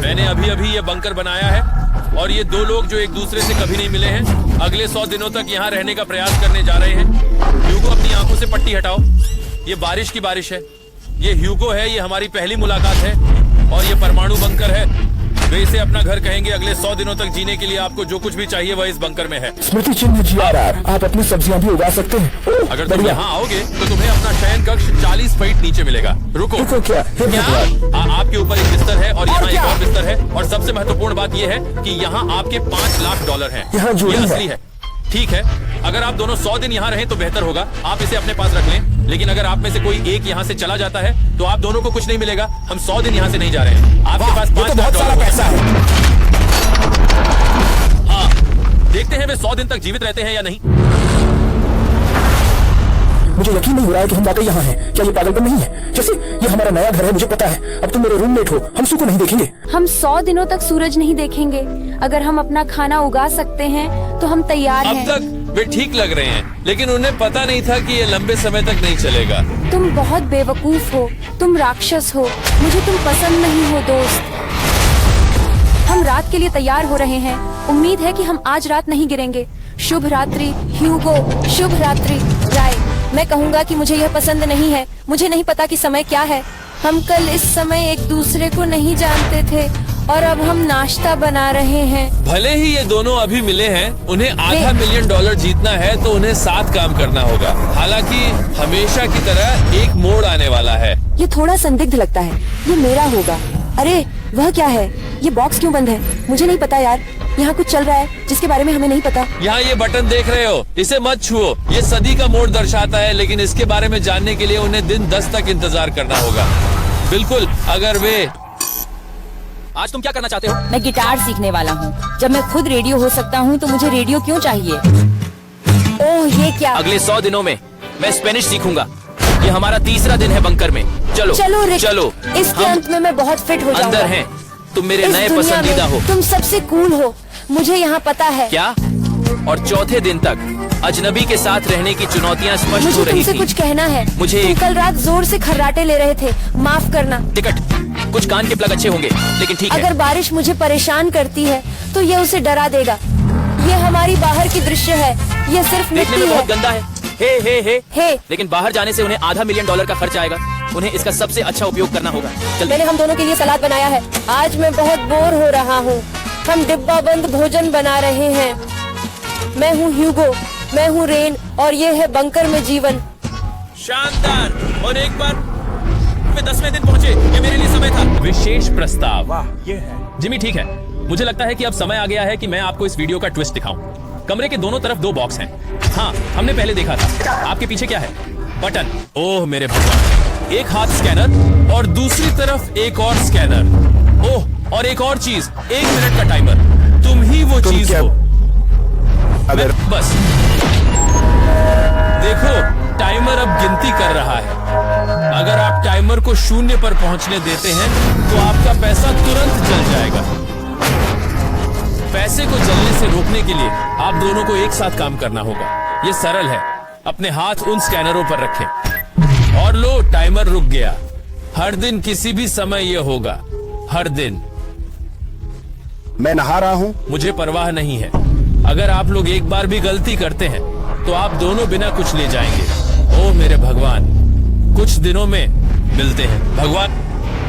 मैंने अभी अभी ये बंकर बनाया है और ये दो लोग जो एक दूसरे से कभी नहीं मिले हैं अगले 100 दिनों तक यहाँ रहने का प्रयास करने जा रहे हैं। ह्यूगो, अपनी आंखों से पट्टी हटाओ। ये बारिश की बारिश है। ये ह्यूगो है, ये हमारी पहली मुलाकात है और ये परमाणु बंकर है। वे इसे अपना घर कहेंगे। अगले 100 दिनों तक जीने के लिए आपको जो कुछ भी चाहिए वह इस बंकर में है। स्मृति चिन्ह GRR, आप अपनी सब्जियां भी उगा सकते हैं। अगर तुम यहाँ आओगे तो तुम्हें अपना शयन कक्ष 40 फीट नीचे मिलेगा। रुको क्या? आपके ऊपर एक बिस्तर है और यहाँ एक और बिस्तर है और सबसे महत्वपूर्ण बात यह है कि यहाँ आपके $5 लाख हैं। ये असली है। ठीक है, अगर आप दोनों 100 दिन यहाँ रहें तो बेहतर होगा। आप इसे अपने पास रख लें, लेकिन अगर आप में से कोई एक यहाँ से चला जाता है तो आप दोनों को कुछ नहीं मिलेगा। हम 100 दिन यहाँ से नहीं जा रहे हैं। आपके पास $5 लाख सारा पैसा है। हाँ, देखते हैं वे 100 दिन तक जीवित रहते हैं या नहीं। मुझे यकीन नहीं हो रहा है कि हम वाकई यहाँ हैं। क्या ये पागलपन नहीं है? जैसे ये हमारा नया घर है, मुझे पता है। अब तुम मेरे रूममेट हो, हम सुकून नहीं देखेंगे। हम 100 दिनों तक सूरज नहीं देखेंगे। अगर हम अपना खाना उगा सकते हैं तो हम तैयार हैं। अब तक वे ठीक लग रहे हैं, लेकिन उन्हें पता नहीं था कि ये लंबे समय तक नहीं चलेगा। तुम बहुत बेवकूफ हो, तुम राक्षस हो, मुझे तुम पसंद नहीं हो दोस्त। हम रात के लिए तैयार हो रहे हैं। उम्मीद है कि हम आज रात नहीं गिरेंगे। शुभ रात्रि ह्यूगो, शुभ रात्रि राय। मैं कहूँगा कि मुझे यह पसंद नहीं है। मुझे नहीं पता कि समय क्या है। हम कल इस समय एक दूसरे को नहीं जानते थे और अब हम नाश्ता बना रहे हैं। भले ही ये दोनों अभी मिले हैं, उन्हें $500 मिलियन जीतना है तो उन्हें साथ काम करना होगा। हालांकि हमेशा की तरह एक मोड़ आने वाला है। ये थोड़ा संदिग्ध लगता है। ये मेरा होगा। अरे वह क्या है? ये बॉक्स क्यों बंद है? मुझे नहीं पता यार। यहाँ कुछ चल रहा है जिसके बारे में हमें नहीं पता। यहाँ ये बटन देख रहे हो, इसे मत छुओ। ये सदी का मोड़ दर्शाता है, लेकिन इसके बारे में जानने के लिए उन्हें दिन 10 तक इंतजार करना होगा। बिल्कुल, अगर वे आज तुम क्या करना चाहते हो? मैं गिटार सीखने वाला हूँ। जब मैं खुद रेडियो हो सकता हूँ तो मुझे रेडियो क्यों चाहिए? ओह ये क्या? अगले 100 दिनों में मैं स्पेनिश सीखूंगा। ये हमारा तीसरा दिन है बंकर में। चलो चलो रिक, चलो। इसके अंत में मैं बहुत फिट हो जाऊंगा। अंदर हैं। तुम मेरे इस नए दुनिया पसंदीदा में हो। तुम सबसे कूल हो, मुझे यहाँ पता है। क्या? और चौथे दिन तक अजनबी के साथ रहने की चुनौतियाँ स्पष्ट हो मुझे रही तुमसे थी। कुछ कहना है। मुझे तुम एक- कल रात जोर से खर्राटे ले रहे थे, माफ करना। टिकट, कुछ कान के प्लग अच्छे होंगे, लेकिन ठीक है। अगर बारिश मुझे परेशान करती है तो ये उसे डरा देगा। ये हमारी बाहर की दृश्य है, ये सिर्फ देखने मिट्टी में है। बहुत गंदा है। हे। हे। लेकिन बाहर जाने से उन्हें $500 मिलियन का खर्च आएगा। उन्हें इसका सबसे अच्छा उपयोग करना होगा। जल्दी। मैंने हम दोनों के लिए सलाद बनाया है। आज मैं बहुत बोर हो रहा हूँ। हम डिब्बा बंद भोजन बना रहे हैं। मैं हूँ ह्यूगो, मैं हूँ रेन और ये है बंकर में जीवन। शानदार। और एक बार वे 10वें दिन पहुंचे। ये मेरे लिए समय था। विशेष प्रस्ताव। वाह, ये है। जिमी, ठीक है, मुझे लगता है कि अब समय आ गया है कि मैं आपको इस वीडियो का ट्विस्ट दिखाऊं। कमरे के दोनों तरफ 2 बॉक्स हैं। हाँ, हमने पहले देखा था। आपके पीछे क्या है? बटन। ओह मेरे भगवान, एक हाथ स्कैनर और दूसरी तरफ एक और स्कैनर। ओह, और एक और चीज, 1 मिनट का टाइमर। तुम ही वो चीज हो। अगर बस देखो, टाइमर अब गिनती कर रहा है। अगर आप टाइमर को 0 पर पहुंचने देते हैं तो आपका पैसा तुरंत जल जाएगा। पैसे को जलने से रोकने के लिए आप दोनों को एक साथ काम करना होगा। ये सरल है। अपने हाथ उन स्कैनरों पर रखें और लो, टाइमर रुक गया। हर दिन किसी भी समय ये होगा, हर दिन। मैं नहा रहा हूँ। मुझे परवाह नहीं है। अगर आप लोग एक बार भी गलती करते हैं तो आप दोनों बिना कुछ ले जाएंगे। ओह मेरे भगवान, कुछ दिनों में मिलते हैं। भगवान,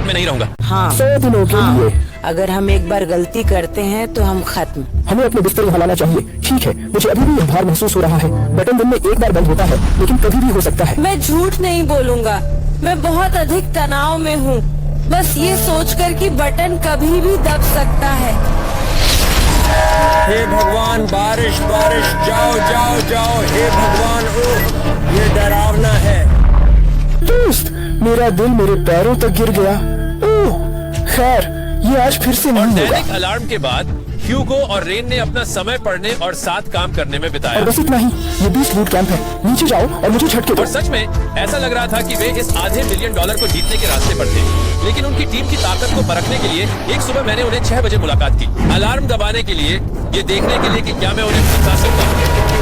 मैं नहीं रहूंगा। हाँ, 100 दिनों के लिए अगर हम एक बार गलती करते हैं तो हम खत्म। हमें अपने बिस्तर को हिलाना चाहिए। ठीक है, मुझे अभी भी यह भार महसूस हो रहा है। बटन दिन में एक बार बंद होता है, लेकिन कभी भी हो सकता है। मैं झूठ नहीं बोलूंगा, मैं बहुत अधिक तनाव में हूँ। बस ये सोचकर कि बटन कभी भी दब सकता है। हे भगवान, बारिश बारिश, जाओ जाओ जाओ। हे भगवान, ओह ये डरावना है। दोस्त, मेरा दिल मेरे पैरों तक गिर गया। ओह खैर, ये आज फिर से नहीं होगा। दैनिक अलार्म के बाद ह्यूगो और रेन ने अपना समय पढ़ने और साथ काम करने में बिताया। और बस इतना ही, ये 20 बूट कैंप है। नीचे जाओ और मुझे झटके दो। और सच में ऐसा लग रहा था कि वे इस $500 मिलियन को जीतने के रास्ते पर थे। लेकिन उनकी टीम की ताकत को परखने के लिए एक सुबह मैंने उन्हें 6 बजे मुलाकात की, अलार्म दबाने के लिए, ये देखने के लिए कि क्या मैं उन्हें सिखा सकता हूँ।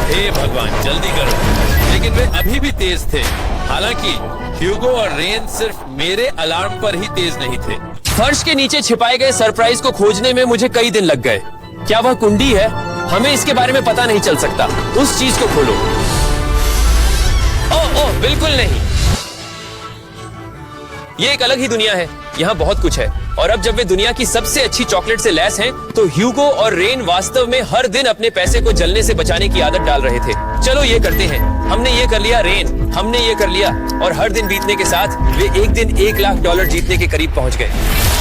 हे भगवान, जल्दी करो। लेकिन वे अभी भी तेज थे। हालांकि ह्यूगो और रेन सिर्फ मेरे अलार्म पर ही तेज नहीं थे। फर्श के नीचे छिपाए गए सरप्राइज को खोजने में मुझे कई दिन लग गए। क्या वह कुंडी है? हमें इसके बारे में पता नहीं चल सकता। उस चीज को खोलो। ओह बिल्कुल नहीं, ये एक अलग ही दुनिया है। यहाँ बहुत कुछ है और अब जब वे दुनिया की सबसे अच्छी चॉकलेट से लैस हैं, तो ह्यूगो और रेन वास्तव में हर दिन अपने पैसे को जलने से बचाने की आदत डाल रहे थे। चलो ये करते हैं। हमने ये कर लिया रेन, हमने ये कर लिया, और हर दिन बीतने के साथ वे एक दिन $1 लाख जीतने के करीब पहुंच गए।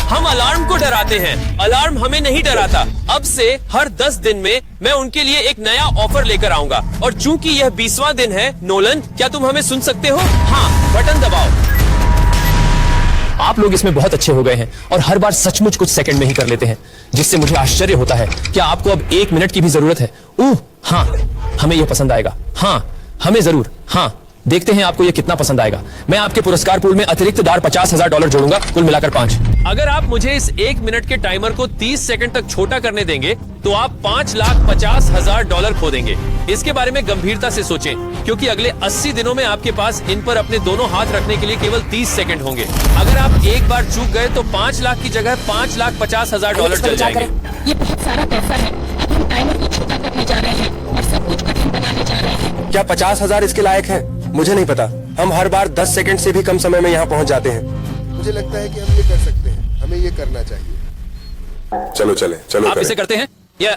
हम अलार्म को डराते हैं, अलार्म हमें नहीं डराता। अब से हर 10 दिन में मैं उनके लिए एक नया ऑफर लेकर आऊंगा, और चूंकि यह 20वां दिन है, नोलन क्या तुम हमें सुन सकते हो? हाँ, बटन दबाओ। आप लोग इसमें बहुत अच्छे हो गए हैं और हर बार सचमुच कुछ सेकंड में ही कर लेते हैं, जिससे मुझे आश्चर्य होता है। क्या आपको अब 1 मिनट की भी जरूरत है? हाँ, हमें यह पसंद आएगा। हाँ, हमें जरूर। हाँ, देखते हैं आपको यह कितना पसंद आएगा। मैं आपके पुरस्कार पूल में अतिरिक्त दार $50,000 जोड़ूंगा, कुल मिलाकर 5। अगर आप मुझे इस 1 मिनट के टाइमर को 30 सेकंड तक छोटा करने देंगे, तो आप $5,50,000 खो देंगे। इसके बारे में गंभीरता से सोचें, क्योंकि अगले 80 दिनों में आपके पास इन पर अपने दोनों हाथ रखने के लिए केवल 30 सेकंड होंगे। अगर आप एक बार चूक गए तो 5 लाख की जगह $5,50,000 चल जाएंगे। ये बहुत सारा पैसा है। अब हम टाइमर को छोटा करने जा रहे हैं और सब कुछ कठिन बनाने जा रहे हैं। क्या 50,000 इसके लायक है? मुझे नहीं पता। हम हर बार 10 सेकंड से भी कम समय में यहाँ पहुँच जाते हैं। मुझे लगता है कि हम ये कर सकते हैं, हमें ये करना चाहिए। चलो चले, चलो आप इसे करते हैं या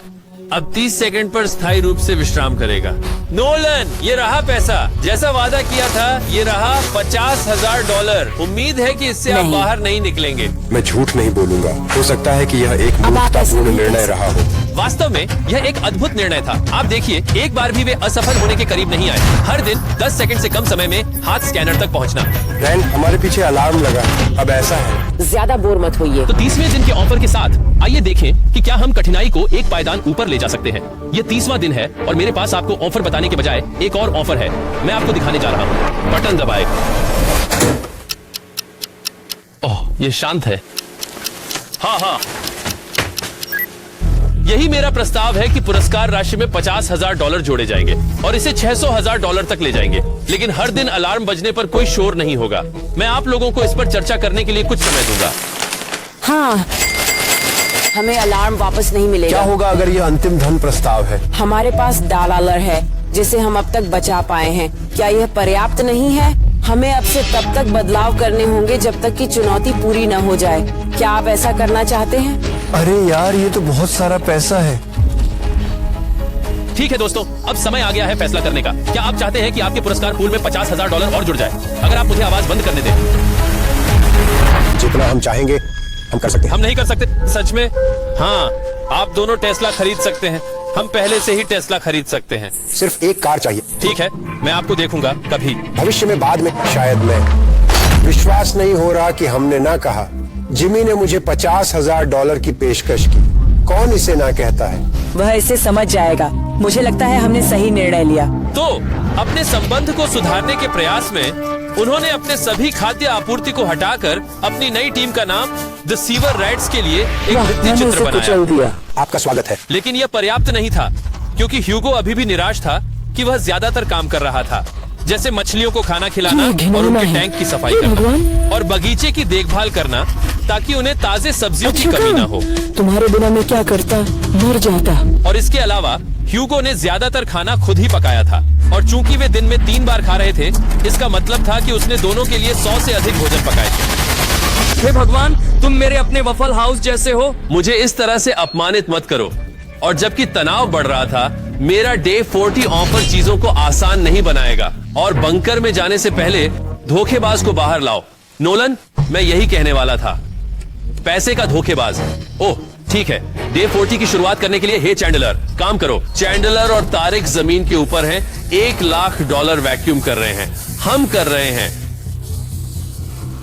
अब 30 सेकंड पर स्थायी रूप से विश्राम करेगा। नोलन, ये रहा पैसा, जैसा वादा किया था। ये रहा $50,000। उम्मीद है कि इससे आप बाहर नहीं निकलेंगे। मैं झूठ नहीं बोलूंगा। हो सकता है कि यह एक मूर्खतापूर्ण निर्णय रहा हो। वास्तव में यह एक अद्भुत निर्णय था। आप देखिए, एक बार भी वे असफल होने के करीब नहीं आए। हर दिन 10 सेकंड से कम समय में हाथ स्कैनर तक पहुंचना। रैन, हमारे पीछे अलार्म लगा। अब ऐसा है, ज्यादा बोर मत होइए। तो 30वें दिन के ऑफर के साथ आइए देखें कि क्या हम कठिनाई को एक पायदान ऊपर ले जा सकते हैं। ये 30वां दिन है और मेरे पास आपको ऑफर बताने के बजाय एक और ऑफर है। मैं आपको दिखाने जा रहा हूँ। बटन दबाएं। ओह, ये शांत है। हाँ, यही मेरा प्रस्ताव है कि पुरस्कार राशि में $50,000 जोड़े जाएंगे और इसे $600,000 तक ले जाएंगे। लेकिन हर दिन अलार्म बजने पर कोई शोर नहीं होगा। मैं आप लोगों को इस पर चर्चा करने के लिए कुछ समय दूंगा। हाँ, हमें अलार्म वापस नहीं मिलेगा। क्या होगा अगर यह अंतिम धन प्रस्ताव है? हमारे पास $1 है जिसे हम अब तक बचा पाए हैं। क्या यह पर्याप्त नहीं है? हमें अब से तब तक बदलाव करने होंगे जब तक कि चुनौती पूरी न हो जाए। क्या आप ऐसा करना चाहते हैं? अरे यार, ये तो बहुत सारा पैसा है। ठीक है दोस्तों, अब समय आ गया है फैसला करने का। क्या आप चाहते हैं कि आपके पुरस्कार पूल में $50,000 और जुड़ जाए? अगर आप मुझे आवाज बंद करने दें। जितना हम चाहेंगे हम कर सकते हैं। हम नहीं कर सकते? सच में? हाँ, आप दोनों टेस्ला खरीद सकते हैं। हम पहले से ही टेस्ला खरीद सकते हैं। सिर्फ एक कार चाहिए। ठीक है, मैं आपको देखूंगा कभी। भविष्य में, बाद में शायद। मैं विश्वास नहीं हो रहा कि हमने ना कहा। जिमी ने मुझे $50,000 की पेशकश की। कौन इसे ना कहता है? वह इसे समझ जाएगा। मुझे लगता है हमने सही निर्णय लिया। तो अपने संबंध को सुधारने के प्रयास में उन्होंने अपने सभी खाद्य आपूर्ति को हटाकर अपनी नई टीम का नाम द सीवर रैट्स के लिए एक वृत्ति चित्र बनाया। आपका स्वागत है। लेकिन यह पर्याप्त नहीं था, क्योंकि ह्यूगो अभी भी निराश था कि वह ज्यादातर काम कर रहा था, जैसे मछलियों को खाना खिलाना और उनके टैंक की सफाई करना और बगीचे की देखभाल करना, ताकि उन्हें ताजे सब्जियों की कमी न हो। तुम्हारे बिना मैं क्या करता, मर जाता। और इसके अलावा ह्यूगो ने ज्यादातर खाना खुद ही पकाया था, और चूंकि वे दिन में 3 बार खा रहे थे, इसका मतलब था कि उसने दोनों के लिए 100 से अधिक भोजन पकाए थे। हे भगवान, तुम मेरे अपने वफल हाउस जैसे हो। मुझे इस तरह से अपमानित मत करो। और जबकि तनाव बढ़ रहा था, मेरा डे 40 ऑफर चीजों को आसान नहीं बनाएगा। और बंकर में जाने से पहले धोखेबाज को बाहर लाओ। नोलन, मैं यही कहने वाला था। पैसे का धोखेबाज। ओह ठीक है, डे 40 की शुरुआत करने के लिए हे चैंडलर, काम करो। चैंडलर और तारिक जमीन के ऊपर हैं, $1 लाख वैक्यूम कर रहे हैं। हम कर रहे हैं,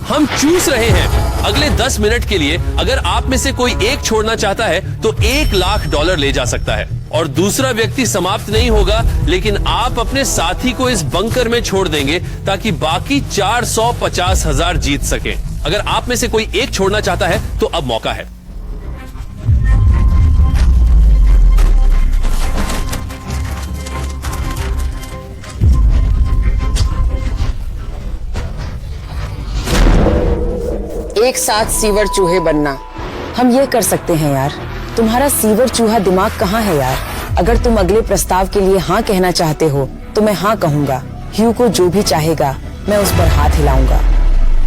हम चूस रहे हैं। अगले 10 मिनट के लिए अगर आप में से कोई एक छोड़ना चाहता है तो $1 लाख ले जा सकता है, और दूसरा व्यक्ति समाप्त नहीं होगा, लेकिन आप अपने साथी को इस बंकर में छोड़ देंगे ताकि बाकी 450,000 जीत सके। अगर आप में से कोई एक छोड़ना चाहता है तो अब मौका है। एक साथ सीवर चूहे बनना। हम ये कर सकते हैं यार। तुम्हारा सीवर चूहा दिमाग कहाँ है यार? अगर तुम अगले प्रस्ताव के लिए हाँ कहना चाहते हो तो मैं हाँ कहूँगा। ह्यूगो जो भी चाहेगा मैं उस पर हाथ हिलाऊंगा।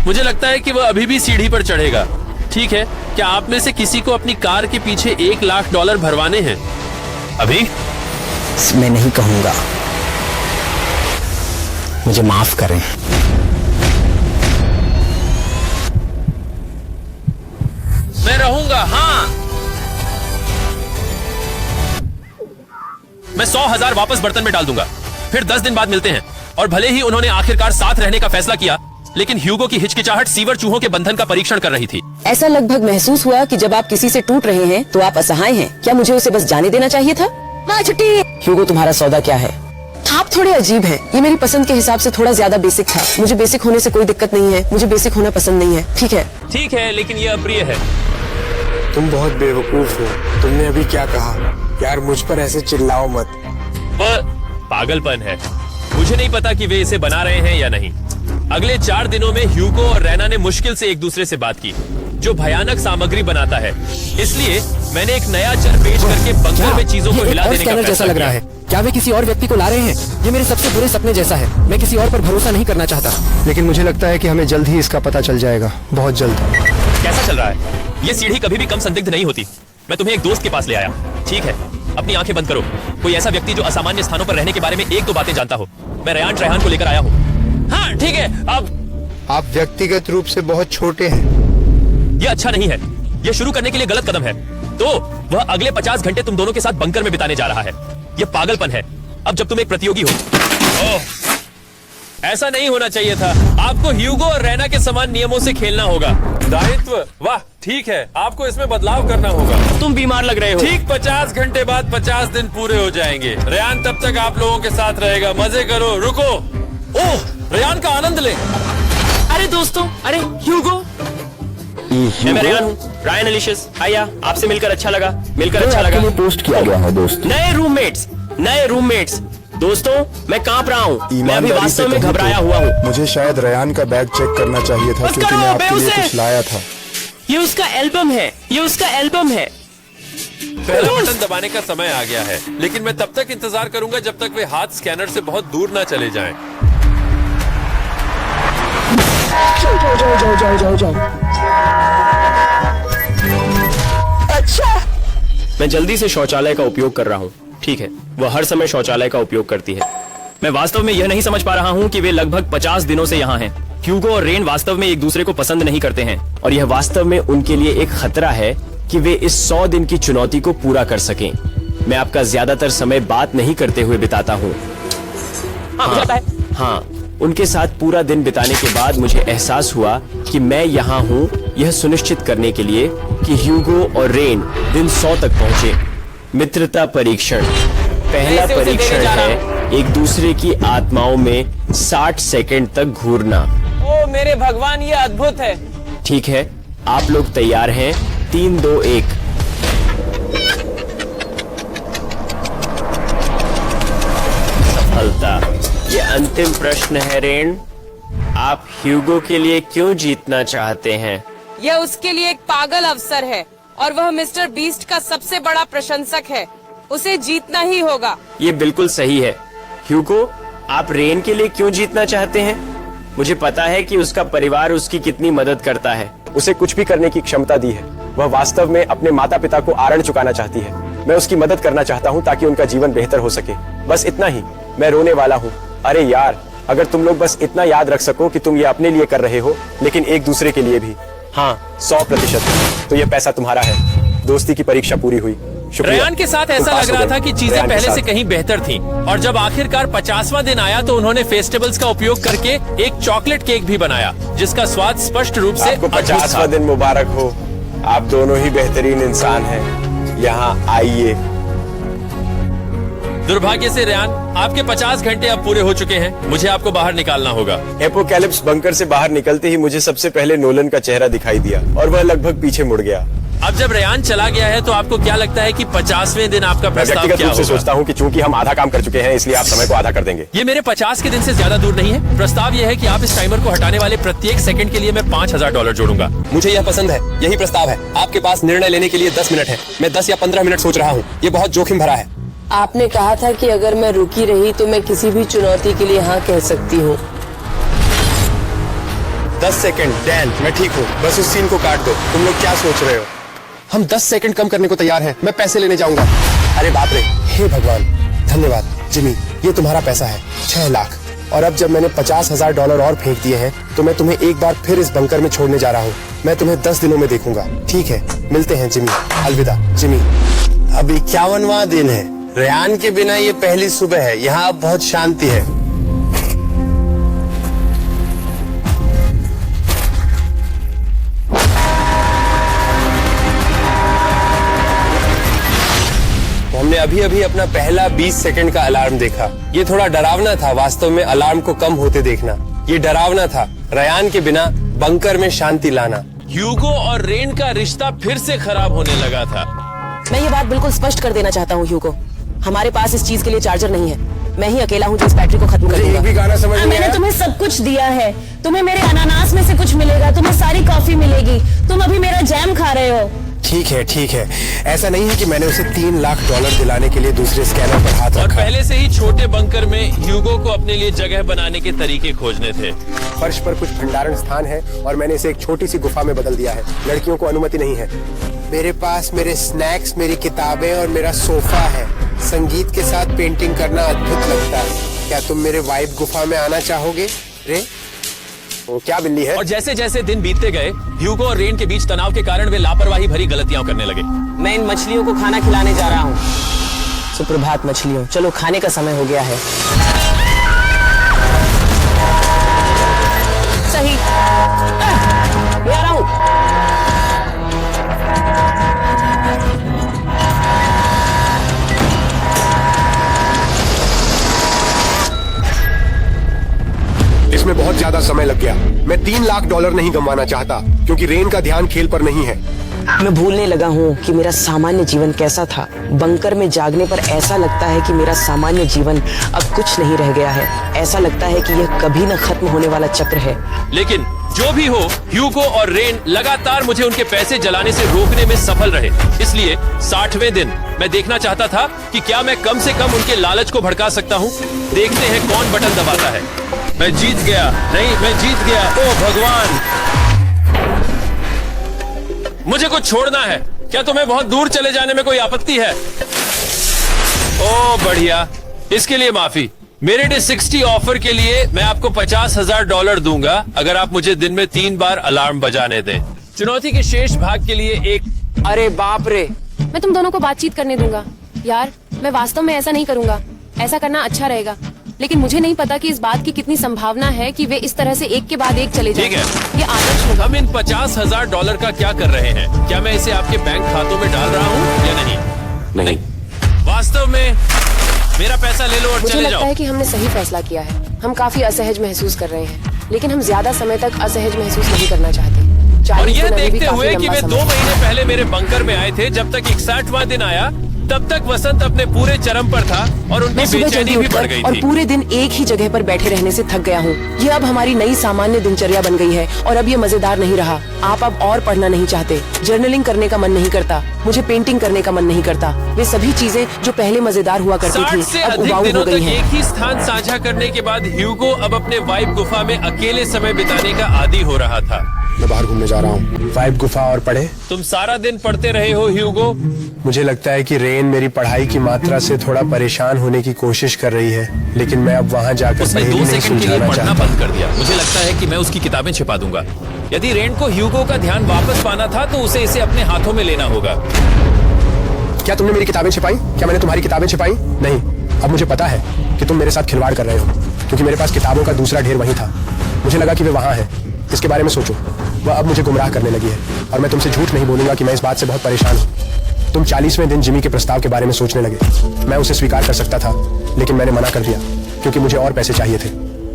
मुझे लगता है कि वह अभी भी सीढ़ी पर चढ़ेगा। ठीक है, क्या आप में से किसी को अपनी कार के पीछे $1 लाख भरवाने हैं? अभी मैं नहीं कहूंगा। मुझे माफ करें। मैं रहूंगा। हाँ, मैं 100,000 वापस बर्तन में डाल दूंगा। फिर 10 दिन बाद मिलते हैं। और भले ही उन्होंने आखिरकार साथ रहने का फैसला किया, लेकिन ह्यूगो की हिचकिचाहट सीवर चूहों के बंधन का परीक्षण कर रही थी। ऐसा लगभग महसूस हुआ कि जब आप किसी से टूट रहे हैं तो आप असहाय हैं। क्या मुझे उसे बस जाने देना चाहिए था? माँ छुट्टी। ह्यूगो, तुम्हारा सौदा क्या है? आप थोड़े अजीब हैं। ये मेरी पसंद के हिसाब से थोड़ा ज्यादा बेसिक था। मुझे बेसिक होने से कोई दिक्कत नहीं है। मुझे बेसिक होना पसंद नहीं है। ठीक है, लेकिन ये अप्रिय है। तुम बहुत बेवकूफ हो। तुमने अभी क्या कहा? यार मुझ पर ऐसे चिल्लाओ मत। वह पागलपन है। मुझे नहीं पता कि वे इसे बना रहे हैं या नहीं। अगले 4 दिनों में ह्यूगो और रैना ने मुश्किल से एक दूसरे से बात की, जो भयानक सामग्री बनाता है। इसलिए मैंने एक नया चर पेश करके बंकर में चीजों को हिला देने का फैसला जैसा लग रहा है। क्या वे किसी और व्यक्ति को ला रहे हैं? ये मेरे सबसे बुरे सपने जैसा है। मैं किसी और पर भरोसा नहीं करना चाहता। लेकिन मुझे लगता है कि हमें जल्द ही इसका पता चल जाएगा, बहुत जल्द। कैसा चल रहा है? ये सीढ़ी कभी भी कम संदिग्ध नहीं होती। मैं तुम्हें एक दोस्त के पास ले आया। ठीक है, अपनी आंखें बंद करो। कोई ऐसा व्यक्ति जो असामान्य स्थानों पर रहने के बारे में 1-2 बातें जानता हो। मैं रेयान ट्रेहान को लेकर आया हूँ। हाँ ठीक है। अब आप व्यक्तिगत रूप से बहुत छोटे हैं। ये अच्छा नहीं है। ये शुरू करने के लिए गलत कदम है। तो वह अगले 50 घंटे तुम दोनों के साथ बंकर में बिताने जा रहा है। ये पागलपन है। अब जब तुम एक प्रतियोगी हो। ओह, ऐसा नहीं होना चाहिए था। आपको ह्यूगो और रैना के समान नियमों से खेलना होगा। दायित्व, वाह ठीक है, आपको इसमें बदलाव करना होगा। तुम बीमार लग रहे हो। ठीक 50 घंटे बाद 50 दिन पूरे हो जाएंगे। रेयान तब तक आप लोगों के साथ रहेगा। मजे करो। रुको। ओह, रेयान का आनंद ले। अरे दोस्तों, अरे ह्यूगो। मैं रेयान हूँ, रायन एलिशियस। आया, आपसे मिलकर अच्छा लगा। पोस्ट किया गया है दोस्त। नए रूममेट्स। दोस्तों, मैं कांप रहा हूँ। मैं अभी वास्तव में घबराया हुआ हूँ। मुझे शायद रेयान का बैग चेक करना चाहिए था, क्योंकि मैं आपके लिए कुछ लाया था। ये उसका एल्बम है। पहला बटन दबाने का समय आ गया है, लेकिन मैं तब तक इंतजार करूंगा जब तक वे हाथ स्कैनर से बहुत दूर ना चले जाएं। जाओ। अच्छा, मैं जल्दी से शौचालय का उपयोग कर रहा हूँ। ठीक है, वह हर समय शौचालय का उपयोग करती है। मैं वास्तव में यह नहीं समझ पा रहा हूँ कि वे लगभग 50 दिनों से यहाँ हैं। ह्यूगो और रेन वास्तव में एक दूसरे को पसंद नहीं करते हैं, और यह वास्तव में उनके लिए एक खतरा है कि वे इस 100 दिन की चुनौती को पूरा कर सकें। मैं आपका ज्यादातर समय बात नहीं करते हुए बिताता हूँ। हाँ, उनके साथ पूरा दिन बिताने के बाद मुझे एहसास हुआ कि मैं यहाँ हूँ यह सुनिश्चित करने के लिए कि ह्यूगो और रेन दिन 100 तक पहुँचे। मित्रता परीक्षण। पहला परीक्षण है एक दूसरे की आत्माओं में 60 सेकंड तक घूरना। ओ मेरे भगवान, ये अद्भुत है। ठीक है, आप लोग तैयार हैं? 3, 2, 1। सफलता। ये अंतिम प्रश्न है रेन। आप ह्यूगो के लिए क्यों जीतना चाहते हैं? यह उसके लिए एक पागल अवसर है, और वह मिस्टर बीस्ट का सबसे बड़ा प्रशंसक है। उसे जीतना ही होगा। ये बिल्कुल सही है। ह्यूगो, आप रेन के लिए क्यों जीतना चाहते हैं? मुझे पता है कि उसका परिवार उसकी कितनी मदद करता है। उसे कुछ भी करने की क्षमता दी है। वह वास्तव में अपने माता पिता को आरण चुकाना चाहती है। मैं उसकी मदद करना चाहता हूँ ताकि उनका जीवन बेहतर हो सके। बस इतना ही। मैं रोने वाला हूँ। अरे यार, अगर तुम लोग बस इतना याद रख सको कि तुम ये अपने लिए कर रहे हो, लेकिन एक दूसरे के लिए भी। हाँ, 100%। तो ये पैसा तुम्हारा है। दोस्ती की परीक्षा पूरी हुई। रेयान के साथ ऐसा लग रहा था कि चीजें पहले से कहीं बेहतर थीं, और जब आखिरकार 50वां दिन आया तो उन्होंने फेस्टिवल्स का उपयोग करके एक चॉकलेट केक भी बनाया, जिसका स्वाद स्पष्ट रूप से आपको 50वां दिन मुबारक हो। आप दोनों ही बेहतरीन इंसान हैं। यहाँ आइए। दुर्भाग्य से रेयान, आपके 50 घंटे अब पूरे हो चुके हैं। मुझे आपको बाहर निकालना होगा। एपोकैलिप्स बंकर से बाहर निकलते ही मुझे सबसे पहले नोलन का चेहरा दिखाई दिया, और वह लगभग पीछे मुड़ गया। अब जब रेयान चला गया है तो आपको क्या लगता है कि 50वें दिन आपका प्रस्ताव व्यक्तिगत क्या रूप से होगा? सोचता हूँ कि चूंकि हम आधा काम कर चुके हैं इसलिए आप समय को आधा कर देंगे। ये मेरे 50 के दिन से ज्यादा दूर नहीं है। प्रस्ताव यह है कि आप इस टाइमर को हटाने वाले प्रत्येक सेकंड के लिए मैं $5000 जोड़ूंगा। मुझे यह पसंद है, यही प्रस्ताव है। आपके पास निर्णय लेने के लिए 10 मिनट है। मैं 10 या 15 मिनट सोच रहा हूँ। ये बहुत जोखिम भरा है। आपने कहा था कि अगर मैं रुकी रही तो मैं किसी भी चुनौती के लिए हाँ कह सकती हूँ। 10 सेकंड। डैन, मैं ठीक हूँ, बस उस सीन को काट दो। तुम लोग क्या सोच रहे हो? हम 10 सेकंड कम करने को तैयार हैं। मैं पैसे लेने जाऊंगा। अरे बाप रे, हे भगवान, धन्यवाद जिमी, ये तुम्हारा पैसा है, 6 लाख। और अब जब मैंने $50,000 और फेंक दिए हैं तो मैं तुम्हें एक बार फिर इस बंकर में छोड़ने जा रहा हूँ। मैं तुम्हें 10 दिनों में देखूंगा। ठीक है, मिलते हैं जिमी। अलविदा जिमी। अब 51वां दिन है। रेयान के बिना ये पहली सुबह है। यहाँ अब बहुत शांति है। हमने अभी अभी अपना पहला 20 सेकंड का अलार्म देखा। ये थोड़ा डरावना था। वास्तव में अलार्म को कम होते देखना ये डरावना था। रेयान के बिना बंकर में शांति लाना। ह्यूगो और रेन का रिश्ता फिर से खराब होने लगा था। मैं ये बात बिल्कुल स्पष्ट कर देना चाहता हूँ ह्यूगो, हमारे पास इस चीज के लिए चार्जर नहीं है। मैं ही अकेला हूँ जो इस बैटरी को खत्म कर एक भी दूंगा। गाना समझ नहीं मैंने आया? तुम्हें सब कुछ दिया है। तुम्हें मेरे अनानास में से कुछ मिलेगा, तुम्हें सारी कॉफी मिलेगी। तुम अभी मेरा जैम खा रहे हो। ठीक है ठीक है, ऐसा नहीं है कि मैंने उसे $3 लाख दिलाने के लिए दूसरे स्कैनर पर हाथ और रखा। पहले से ही छोटे बंकर में ह्यूगो को अपने लिए जगह बनाने के तरीके खोजने थे। फर्श पर कुछ भंडारण स्थान है और मैंने इसे एक छोटी सी गुफा में बदल दिया है। लड़कियों को अनुमति नहीं है। मेरे पास मेरे स्नैक्स, मेरी किताबें और मेरा सोफा है। संगीत के साथ पेंटिंग करना अद्भुत लगता है। क्या तुम मेरे वाइब गुफा में आना चाहोगे रे? वो क्या बिल्ली है? और जैसे जैसे दिन बीतते गए, ह्यूगो और रेन के बीच तनाव के कारण वे लापरवाही भरी गलतियां करने लगे। मैं इन मछलियों को खाना खिलाने जा रहा हूँ। सुप्रभात मछलियों, चलो खाने का समय हो गया है। सही, मैं आ रहा हूँ। इसमें बहुत ज्यादा समय लग गया। मैं $3 लाख नहीं गंवाना चाहता क्योंकि रेन का ध्यान खेल पर नहीं है। मैं भूलने लगा हूँ कि मेरा सामान्य जीवन कैसा था। बंकर में जागने पर ऐसा लगता है कि मेरा सामान्य जीवन अब कुछ नहीं रह गया है। ऐसा लगता है कि यह कभी न खत्म होने वाला चक्र है। लेकिन जो भी हो, ह्यूगो और रेन लगातार मुझे उनके पैसे जलाने से रोकने में सफल रहे। इसलिए 60वें दिन मैं देखना चाहता था कि क्या मैं कम से कम उनके लालच को भड़का सकता हूँ। देखते हैं कौन बटन दबाता है। मैं जीत गया। नहीं, मैं जीत गया। ओ भगवान, मुझे कुछ छोड़ना है। क्या तुम्हें बहुत दूर चले जाने में कोई आपत्ति है? ओ बढ़िया, इसके लिए माफी। मेरे डे 60 ऑफर के लिए मैं आपको $50,000 दूंगा अगर आप मुझे दिन में 3 बार अलार्म बजाने दें। चुनौती के शेष भाग के लिए एक। अरे बाप रे, मैं तुम दोनों को बातचीत करने दूंगा। यार, मैं वास्तव में ऐसा नहीं करूंगा। ऐसा करना अच्छा रहेगा, लेकिन मुझे नहीं पता कि इस बात की कितनी संभावना है कि वे इस तरह से एक के बाद एक चले जाएं। ठीक है। ये आदर्श होगा। हम इन $50,000 का क्या कर रहे हैं? क्या मैं इसे आपके बैंक खातों में डाल रहा हूँ या नहीं? नहीं। वास्तव में मेरा पैसा ले लो और मुझे चले लगता जाओ। है कि हमने सही फैसला किया है। हम काफी असहज महसूस कर रहे हैं, लेकिन हम ज्यादा समय तक असहज महसूस नहीं करना चाहते। और 40 यह दिन अभी भी देखते काफी हुए कि लंबा वे समय 2 है। महीने पहले मेरे बंकर में आए थे, जब तक 61वां दिन आया तब तक वसंत अपने पूरे चरम पर था और उनकी मैं सुबह बेचैनी जल्दी भी बढ़ उठकर गई और थी। पूरे दिन एक ही जगह पर बैठे रहने से थक गया हूँ। ये अब हमारी नई सामान्य दिनचर्या बन गई है और अब ये मजेदार नहीं रहा। आप अब और पढ़ना नहीं चाहते, जर्नलिंग करने का मन नहीं करता, मुझे पेंटिंग करने का मन नहीं करता। वे सभी चीजें जो पहले मजेदार हुआ करती 60 थी से अब अधिक उबाऊ दिनों हो तक गई हैं। एक ही स्थान साझा करने के बाद ह्यूगो अब अपने वाइब गुफा में अकेले समय बिताने का आदी हो रहा था। मैं बाहर घूमने जा रहा हूँ। वाइब गुफा और पढ़े। तुम सारा दिन पढ़ते रहे हो ह्यूगो। मुझे लगता है कि रेन मेरी पढ़ाई की मात्रा से थोड़ा परेशान होने की कोशिश कर रही है, लेकिन मैं अब वहाँ जाकर उसने पहेली 2 नहीं सेकंड के लिए सुलझाना पढ़ना चाहता। बंद कर दिया। मुझे लगता है कि मैं उसकी किताबें छिपा दूंगा। यदि रेन को ह्यूगो का ध्यान वापस पाना था तो उसे इसे अपने हाथों में लेना होगा। क्या तुमने मेरी किताबें छिपाई? क्या मैंने तुम्हारी किताबें छिपाई? नहीं। अब मुझे पता है कि तुम मेरे साथ खिलवाड़ कर रहे हो, क्योंकि मेरे पास किताबों का दूसरा ढेर वहीं था। मुझे लगा कि वे वहाँ है। इसके बारे में सोचो। वह अब मुझे गुमराह करने लगी है और मैं तुमसे झूठ नहीं बोलूंगा कि मैं इस बात से बहुत परेशान हूँ। तुम 40वें दिन जिमी के प्रस्ताव के बारे में सोचने लगे। मैं उसे स्वीकार कर सकता था, लेकिन मैंने मना कर दिया क्योंकि मुझे और पैसे चाहिए थे।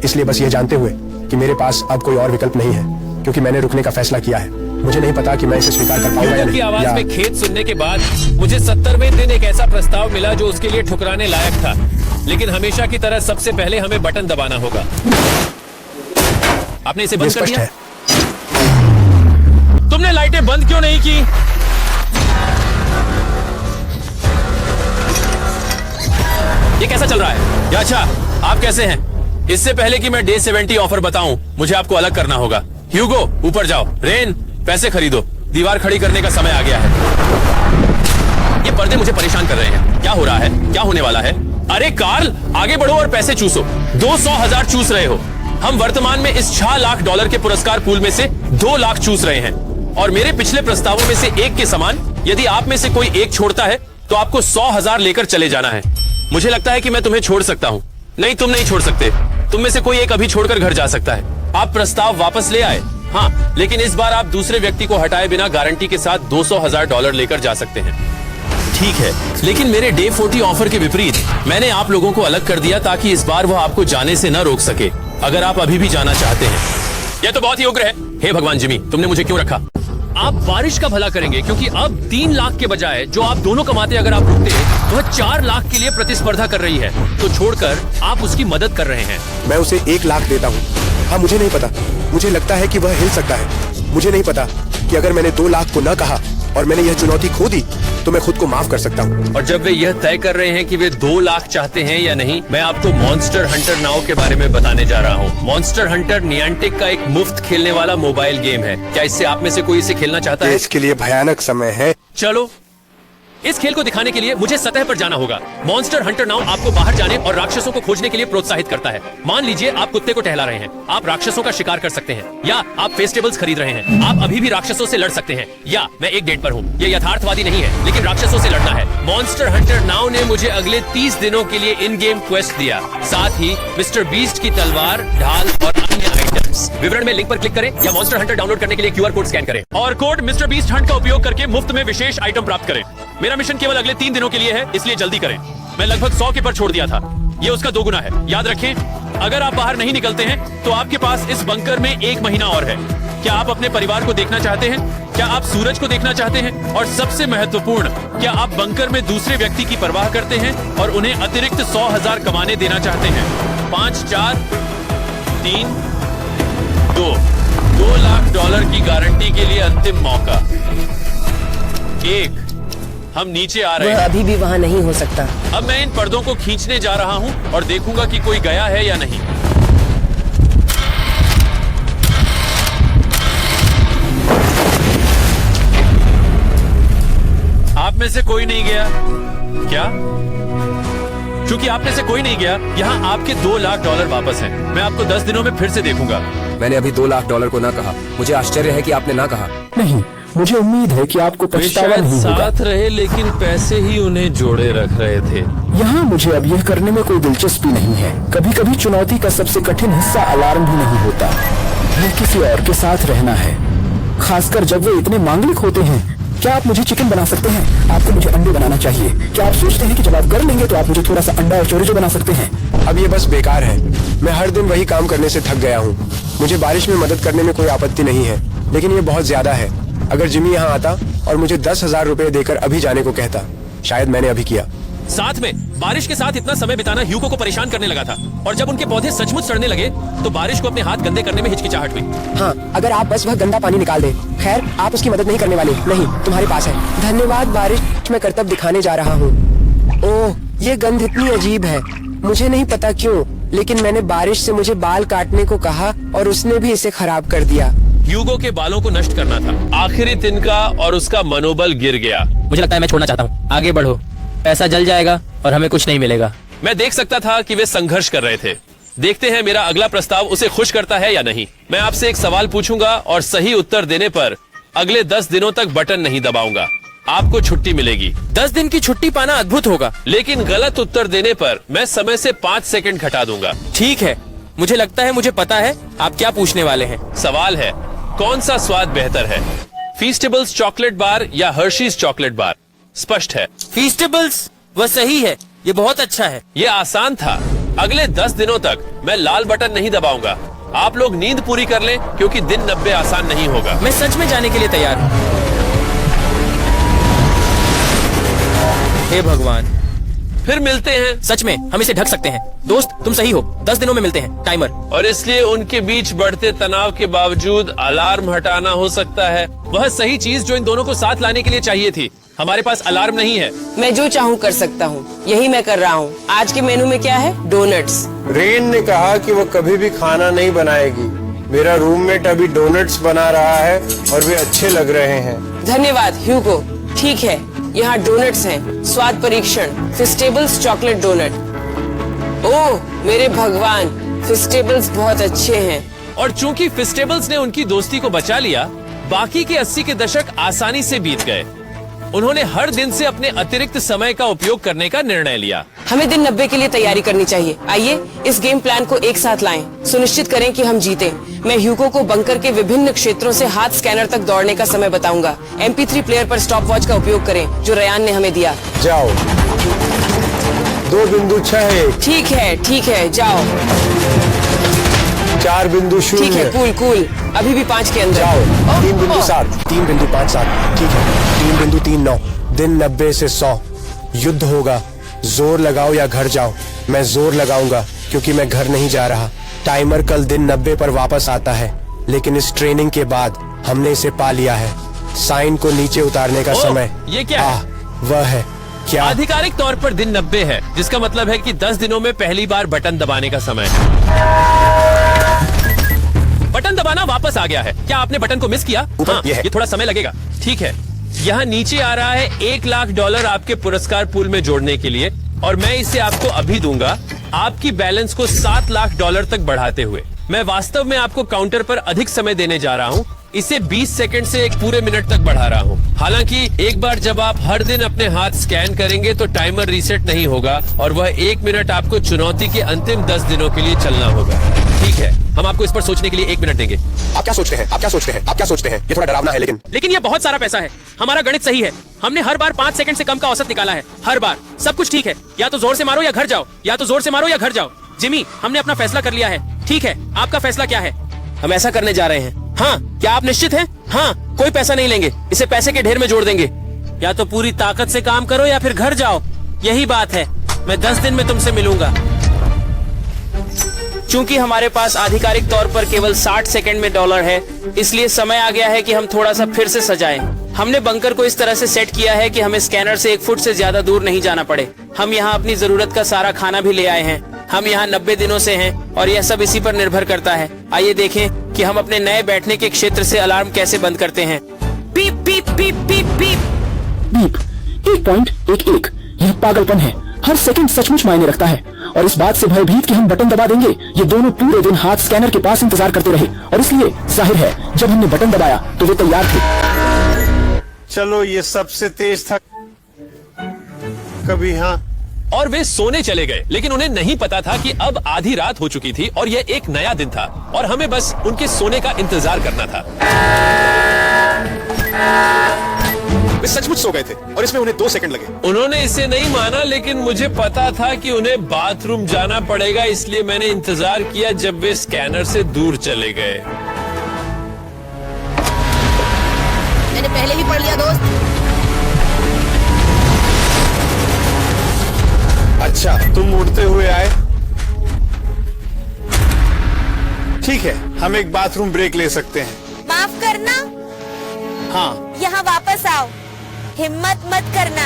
इसलिए बस ये जानते हुए कि मेरे पास अब कोई और विकल्प नहीं है, क्योंकि मैंने रुकने का फैसला किया है। मुझे नहीं पता कि मैं इसे स्वीकार कर पाऊंगा या ह्यूगो की नहीं। आवाज या- में खेद सुनने के बाद मुझे 70वें दिन एक ऐसा प्रस्ताव मिला जो उसके लिए ठुकराने लायक था, लेकिन हमेशा की तरह सबसे पहले हमें बटन दबाना होगा। आपने इसे ये बंद कर स्पष्ट दिया? है। तुमने लाइटें बंद क्यों नहीं की? ये कैसा चल रहा है? या अच्छा, आप कैसे हैं? इससे पहले कि मैं डे 70 ऑफर बताऊं, मुझे आपको अलग करना होगा। ह्यूगो, ऊपर जाओ। रेन, पैसे खरीदो। दीवार खड़ी करने का समय आ गया है। ये पर्दे मुझे परेशान कर रहे हैं। क्या हो रहा है? क्या होने वाला है? अरे कार्ल, आगे बढ़ो और पैसे चूसो। 200,000 चूस रहे हो। हम वर्तमान में इस $6 लाख के पुरस्कार पूल में से 2 लाख चूस रहे हैं, और मेरे पिछले प्रस्तावों में से एक के समान यदि आप में से कोई एक छोड़ता है तो आपको 100,000 लेकर चले जाना है। मुझे लगता है कि मैं तुम्हें छोड़ सकता हूँ। नहीं, तुम नहीं छोड़ सकते। तुम में से कोई एक अभी छोड़कर घर जा सकता है। आप प्रस्ताव वापस ले आए, हाँ, लेकिन इस बार आप दूसरे व्यक्ति को हटाए बिना गारंटी के साथ $200,000 लेकर जा सकते हैं। ठीक है, लेकिन मेरे डे 40 ऑफर के विपरीत मैंने आप लोगों को अलग कर दिया ताकि इस बार वह आपको जाने से न रोक सके, अगर आप अभी भी जाना चाहते हैं। यह तो बहुत ही उग्र है। हे भगवान जिमी, तुमने मुझे क्यों रखा? आप बारिश का भला करेंगे, क्योंकि अब 3 लाख के बजाय जो आप दोनों कमाते अगर आप रुकते तो वह 4 लाख के लिए प्रतिस्पर्धा कर रही है, तो छोड़कर आप उसकी मदद कर रहे हैं। मैं उसे 1 लाख देता हूँ। हाँ, मुझे नहीं पता। मुझे लगता है कि वह हिल सकता है। मुझे नहीं पता कि अगर मैंने 2 लाख को न कहा और मैंने यह चुनौती खो दी तो मैं खुद को माफ कर सकता हूँ। और जब वे यह तय कर रहे हैं कि वे 2 लाख चाहते हैं या नहीं, मैं आपको मॉन्स्टर हंटर नाउ के बारे में बताने जा रहा हूँ। मॉन्स्टर हंटर नियांटिक का एक मुफ्त खेलने वाला मोबाइल गेम है। क्या इससे आप में से कोई इसे खेलना चाहता है? इसके लिए भयानक समय है। चलो, इस खेल को दिखाने के लिए मुझे सतह पर जाना होगा। मॉन्स्टर हंटर नाउ आपको बाहर जाने और राक्षसों को खोजने के लिए प्रोत्साहित करता है। मान लीजिए आप कुत्ते को टहला रहे हैं, आप राक्षसों का शिकार कर सकते हैं, या आप फेस्टिवल्स खरीद रहे हैं। आप अभी भी राक्षसों से लड़ सकते हैं, या मैं एक डेट पर हूँ। ये यथार्थवादी नहीं है, लेकिन राक्षसों से लड़ना है। मॉन्स्टर हंटर नाउ ने मुझे अगले 30 दिनों के लिए इन गेम क्वेस्ट दिया, साथ ही मिस्टर बीस्ट की तलवार, ढाल और अन्य आइटम्स। विवरण में लिंक पर क्लिक करें या मॉन्स्टर हंटर डाउनलोड करने के लिए QR कोड स्कैन करें और कोड मिस्टर बीस्ट हंट का उपयोग करके मुफ्त में विशेष आइटम प्राप्त करें। मेरा मिशन केवल अगले 3 दिनों के लिए है, इसलिए जल्दी करें। मैं लगभग 100 के पर छोड़ दिया था। ये उसका 2 गुना है। याद रखें, अगर आप बाहर नहीं निकलते हैं तो आपके पास इस बंकर में 1 महीना और है। क्या आप अपने परिवार को देखना चाहते हैं? क्या आप सूरज को देखना चाहते हैं? और सबसे महत्वपूर्ण, क्या आप बंकर में दूसरे व्यक्ति की परवाह करते हैं और उन्हें अतिरिक्त 100,000 कमाने देना चाहते हैं? 5, 4, 3, 2 $2 लाख की गारंटी के लिए अंतिम मौका। 1, हम नीचे आ रहे वह हैं। अभी भी वहाँ नहीं हो सकता। अब मैं इन पर्दों को खींचने जा रहा हूं और देखूंगा कि कोई गया है या नहीं। आप में से कोई नहीं गया क्या? क्योंकि आप में से कोई नहीं गया, यहाँ आपके $2 लाख वापस हैं। मैं आपको 10 दिनों में फिर से देखूंगा। मैंने अभी $2 लाख को ना कहा। मुझे आश्चर्य है कि आपने ना कहा। नहीं, मुझे उम्मीद है कि आपको वे पछतावा शायद नहीं होगा। साथ रहे, लेकिन पैसे ही उन्हें जोड़े रख रहे थे। यहाँ मुझे अब यह करने में कोई दिलचस्पी नहीं है। कभी कभी चुनौती का सबसे कठिन हिस्सा अलार्म भी नहीं होता, यह किसी और के साथ रहना है, खासकर जब वे इतने मांगलिक होते हैं। क्या आप मुझे चिकन बना सकते हैं? आपको मुझे अंडे बनाना चाहिए। क्या आप सोचते हैं कि जब आप कर लेंगे तो आप मुझे थोड़ा सा अंडा और चोरिजो बना सकते हैं? अब ये बस बेकार है। मैं हर दिन वही काम करने से थक गया हूँ। मुझे बारिश में मदद करने में कोई आपत्ति नहीं है, लेकिन ये बहुत ज्यादा है। अगर जिमी यहाँ आता और मुझे 10,000 रुपए देकर अभी जाने को कहता, शायद मैंने अभी किया। साथ में बारिश के साथ इतना समय बिताना ह्यूगो को परेशान करने लगा था, और जब उनके पौधे सचमुच सड़ने लगे तो बारिश को अपने हाथ गंदे करने में हिचकिचाहट हुई। हाँ, अगर आप बस वह गंदा पानी निकाल दें। खैर, आप उसकी मदद नहीं करने वाले। नहीं, तुम्हारे पास है। धन्यवाद बारिश, मैं करतब दिखाने जा रहा हूँ। ओह, ये गंध इतनी अजीब है। मुझे नहीं पता क्यों, लेकिन मैंने बारिश से मुझे बाल काटने को कहा और उसने भी इसे खराब कर दिया। ह्यूगो के बालों को नष्ट करना था आखिरी तिनका, और उसका मनोबल गिर गया। मुझे लगता है मैं छोड़ना चाहता हूँ। आगे बढ़ो, पैसा जल जाएगा और हमें कुछ नहीं मिलेगा। मैं देख सकता था कि वे संघर्ष कर रहे थे। देखते हैं मेरा अगला प्रस्ताव उसे खुश करता है या नहीं। मैं आपसे एक सवाल पूछूंगा और सही उत्तर देने पर अगले 10 दिनों तक बटन नहीं दबाऊंगा। आपको छुट्टी मिलेगी। 10 दिन की छुट्टी पाना अद्भुत होगा। लेकिन गलत उत्तर देने पर मैं समय से 5 सेकंड घटा दूंगा। ठीक है, मुझे लगता है मुझे पता है आप क्या पूछने वाले हैं। सवाल है, कौन सा स्वाद बेहतर है, फीस्टेबल्स चॉकलेट बार या हर्शीज चॉकलेट बार? स्पष्ट है, फीस्टेबल्स। वह सही है, ये बहुत अच्छा है। ये आसान था। अगले 10 दिनों तक मैं लाल बटन नहीं दबाऊंगा। आप लोग नींद पूरी कर लें क्योंकि दिन 90 आसान नहीं होगा। मैं सच में जाने के लिए तैयार हूँ। हे भगवान, फिर मिलते हैं। सच में हम इसे ढक सकते हैं। दोस्त तुम सही हो, 10 दिनों में मिलते हैं। टाइमर। और इसलिए उनके बीच बढ़ते तनाव के बावजूद अलार्म हटाना हो सकता है वह सही चीज जो इन दोनों को साथ लाने के लिए चाहिए थी। हमारे पास अलार्म नहीं है। मैं जो चाहूँ कर सकता हूँ, यही मैं कर रहा हूँ। आज के मेनू में क्या है? डोनट्स। रेन ने कहा कि वो कभी भी खाना नहीं बनाएगी। मेरा रूममेट अभी डोनट्स बना रहा है और वे अच्छे लग रहे हैं। धन्यवाद ह्यूगो। ठीक है, यहाँ डोनट्स हैं। स्वाद परीक्षण, फिस्टेबल्स चॉकलेट डोनट। ओह मेरे भगवान, फिस्टेबल्स बहुत अच्छे हैं। और चूंकि फिस्टेबल्स ने उनकी दोस्ती को बचा लिया, बाकी के 80 के दशक आसानी से बीत गए। उन्होंने हर दिन से अपने अतिरिक्त समय का उपयोग करने का निर्णय लिया। हमें दिन 90 के लिए तैयारी करनी चाहिए। आइए इस गेम प्लान को एक साथ लाएं। सुनिश्चित करें कि हम जीतें। मैं ह्यूगो को बंकर के विभिन्न क्षेत्रों से हाथ स्कैनर तक दौड़ने का समय बताऊंगा। MP3 प्लेयर पर स्टॉप वॉच का उपयोग करें जो रयान ने हमें दिया। जाओ। 2.6। ठीक है जाओ। 4.0। ठीक है, कूल। अभी भी 5 के अंदर। जाओ। 3.7, 3.57। ठीक है, 3.39। दिन 90 से 100। युद्ध होगा। जोर लगाओ या घर जाओ। मैं जोर लगाऊंगा क्योंकि मैं घर नहीं जा रहा। टाइमर कल दिन 90 पर वापस आता है, लेकिन इस ट्रेनिंग के बाद हमने इसे पा लिया है। साइन को नीचे उतारने का समय। ये क्या है? वह है क्या? आधिकारिक तौर पर दिन 90 है, जिसका मतलब है कि 10 दिनों में पहली बार बटन दबाने का समय है। बटन दबाना वापस आ गया है। क्या आपने बटन को मिस किया? हाँ, ये थोड़ा समय लगेगा। ठीक है, यहाँ नीचे आ रहा है $1 लाख आपके पुरस्कार पूल में जोड़ने के लिए, और मैं इसे आपको अभी दूंगा, आपकी बैलेंस को $7 लाख तक बढ़ाते हुए। मैं वास्तव में आपको काउंटर पर अधिक समय देने जा रहा हूँ। इसे 20 सेकंड से 1 पूरे मिनट तक बढ़ा रहा हूँ। हालांकि एक बार जब आप हर दिन अपने हाथ स्कैन करेंगे तो टाइमर रीसेट नहीं होगा और वह 1 मिनट आपको चुनौती के अंतिम 10 दिनों के लिए चलना होगा। ठीक है, हम आपको इस पर सोचने के लिए 1 मिनट देंगे। आप क्या सोचते हैं? ये थोड़ा डरावना है लेकिन ये बहुत सारा पैसा है। हमारा गणित सही है। हमने हर बार 5 सेकंड से कम का औसत निकाला है। हर बार। सब कुछ ठीक है। या तो जोर से मारो या घर जाओ। जिमी, हमने अपना फैसला कर लिया है। ठीक है, आपका फैसला क्या है? हम ऐसा करने जा रहे हैं। हाँ, क्या आप निश्चित हैं? हाँ, कोई पैसा नहीं लेंगे। इसे पैसे के ढेर में जोड़ देंगे। या तो पूरी ताकत से काम करो या फिर घर जाओ। यही बात है। मैं 10 दिन में तुमसे मिलूंगा। चूंकि हमारे पास आधिकारिक तौर पर केवल 60 सेकंड में डॉलर है, इसलिए समय आ गया है कि हम थोड़ा सा फिर से सजाएं। हमने बंकर को इस तरह से सेट किया है कि हमें स्कैनर से 1 फुट से ज्यादा दूर नहीं जाना पड़े। हम यहाँ अपनी जरूरत का सारा खाना भी ले आए हैं। हम यहाँ 90 दिनों से हैं और यह सब इसी पर निर्भर करता है। आइए देखें कि हम अपने नए बैठने के क्षेत्र से अलार्म कैसे बंद करते हैं। पीप पीप पीप पीप पीप। बीप 1.11। यह पागलपन है। हर सेकंड सचमुच मायने रखता है, और इस बात से भयभीत कि हम बटन दबा देंगे। ये दोनों पूरे दिन हाथ स्कैनर के पास इंतजार करते रहे, और इसलिए जाहिर है जब हमने बटन दबाया तो वे तैयार थे। चलो, ये सबसे तेज था कभी। हाँ, और वे सोने चले गए, लेकिन उन्हें नहीं पता था कि अब आधी रात हो चुकी थी और यह एक नया दिन था और हमें बस उनके सोने का इंतजार करना था। वे सचमुच सो गए थे और इसमें उन्हें 2 सेकंड लगे। उन्होंने इसे नहीं माना, लेकिन मुझे पता था कि उन्हें बाथरूम जाना पड़ेगा, इसलिए मैंने इंतजार किया जब वे स्कैनर से दूर चले गए। मैंने पहले ही पढ़ लिया दोस्त। अच्छा, तुम उड़ते हुए आए। ठीक है, हम एक बाथरूम ब्रेक ले सकते हैं। माफ करना। हाँ, यहाँ वापस आओ। हिम्मत मत करना।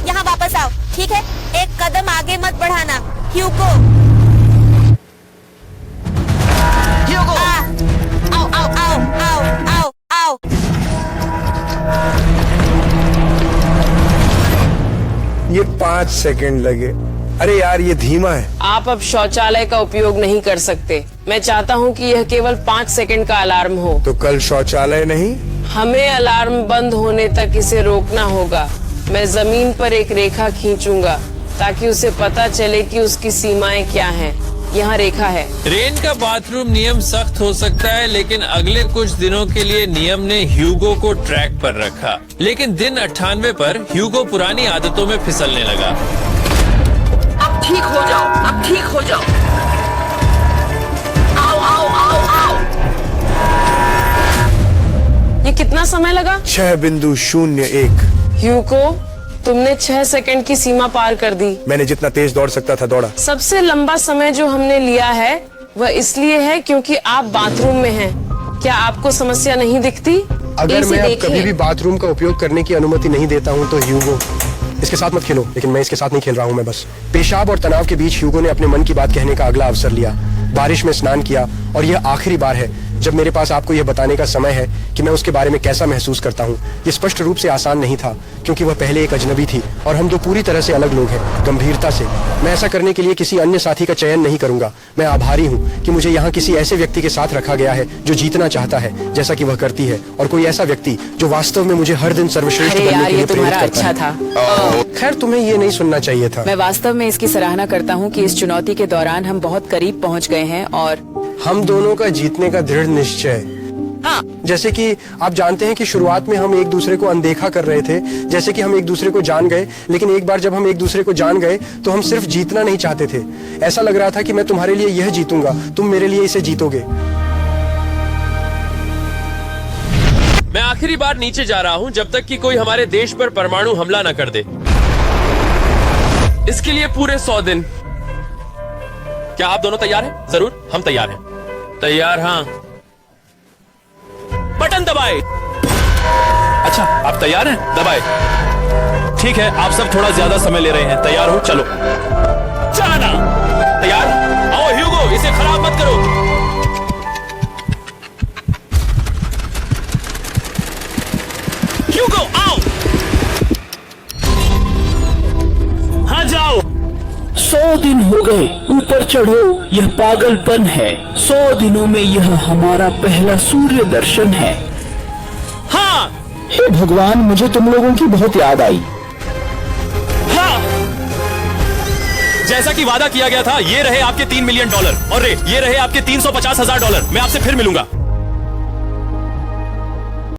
यहाँ वापस आओ, ठीक है? एक कदम आगे मत बढ़ाना। ह्यूगो। आओ आओ आओ आओ आओ आओ। ये 5 सेकंड लगे। अरे यार, ये धीमा है। आप अब शौचालय का उपयोग नहीं कर सकते। मैं चाहता हूँ कि यह केवल 5 सेकंड का अलार्म हो। तो कल शौचालय नहीं? हमें अलार्म बंद होने तक इसे रोकना होगा। मैं जमीन पर एक रेखा खींचूंगा ताकि उसे पता चले कि उसकी सीमाएं क्या हैं। यहाँ रेखा है। रेन का बाथरूम नियम सख्त हो सकता है, लेकिन अगले कुछ दिनों के लिए नियम ने ह्यूगो को ट्रैक पर रखा। लेकिन दिन 98 पर ह्यूगो पुरानी आदतों में फिसलने लगा। अब ठीक हो जाओ। ये कितना समय लगा? 6.01। ह्यूगो, तुमने 6 सेकंड की सीमा पार कर दी। मैंने जितना तेज दौड़ सकता था दौड़ा। सबसे लंबा समय जो हमने लिया है वह इसलिए है क्योंकि आप बाथरूम में हैं। क्या आपको समस्या नहीं दिखती? अगर इसे मैं अब देखिए। कभी भी बाथरूम का उपयोग करने की अनुमति नहीं देता हूँ तो ह्यूगो, इसके साथ मत खेलो। लेकिन मैं इसके साथ नहीं खेल रहा हूँ। मैं बस पेशाब और तनाव के बीच ह्यूगो ने अपने मन की बात कहने का अगला अवसर लिया। बारिश में स्नान किया और यह आखिरी बार है जब मेरे पास आपको यह बताने का समय है कि मैं उसके बारे में कैसा महसूस करता हूँ। ये स्पष्ट रूप से आसान नहीं था क्योंकि वह पहले एक अजनबी थी और हम दो पूरी तरह से अलग लोग हैं। गंभीरता से मैं ऐसा करने के लिए किसी अन्य साथी का चयन नहीं करूंगा। मैं आभारी हूँ कि मुझे यहाँ किसी ऐसे व्यक्ति के साथ रखा गया है जो जीतना चाहता है जैसा कि वह करती है, और कोई ऐसा व्यक्ति जो वास्तव में मुझे हर दिन सर्वश्रेष्ठ अरे बनने यार, के लिए ये प्रेरित तुम्हारा करता अच्छा है। था। खैर, तुम्हें ये नहीं सुनना चाहिए था। मैं वास्तव में इसकी सराहना करता हूँ कि इस चुनौती के दौरान हम बहुत करीब पहुँच गए हैं और हम दोनों का जीतने का दृढ़ निश्चय। हाँ, जैसे कि आप जानते हैं कि शुरुआत में हम एक दूसरे को अनदेखा कर रहे थे, जैसे कि हम एक दूसरे को जान गए, लेकिन एक बार जब हम एक दूसरे को जान गए तो हम सिर्फ जीतना नहीं चाहते थे। ऐसा लग रहा था कि मैं तुम्हारे लिए यह जीतूंगा, तुम मेरे लिए इसे जीतोगे। मैं आखिरी बार नीचे जा रहा हूं जब तक कि कोई हमारे देश पर परमाणु हमला न कर दे। इसके लिए पूरे 100 दिन। क्या आप दोनों तैयार हैं? जरूर, हम तैयार हैं। तैयार? हाँ। बटन दबाए। अच्छा, आप तैयार हैं? दबाए। ठीक है, आप सब थोड़ा ज्यादा समय ले रहे हैं। तैयार हो? चलो जाना। तैयार? आओ ह्यूगो, इसे खराब मत करो। ह्यूगो आओ। हाँ जाओ। 100 दिन हो गए, ऊपर चढ़ो। यह पागलपन है। 100 दिनों में यह हमारा पहला सूर्य दर्शन है। हाँ हे भगवान, मुझे तुम लोगों की बहुत याद आई। हाँ, जैसा कि वादा किया गया था, ये रहे आपके $3 मिलियन और ये रहे आपके $350,000। मैं आपसे फिर मिलूंगा।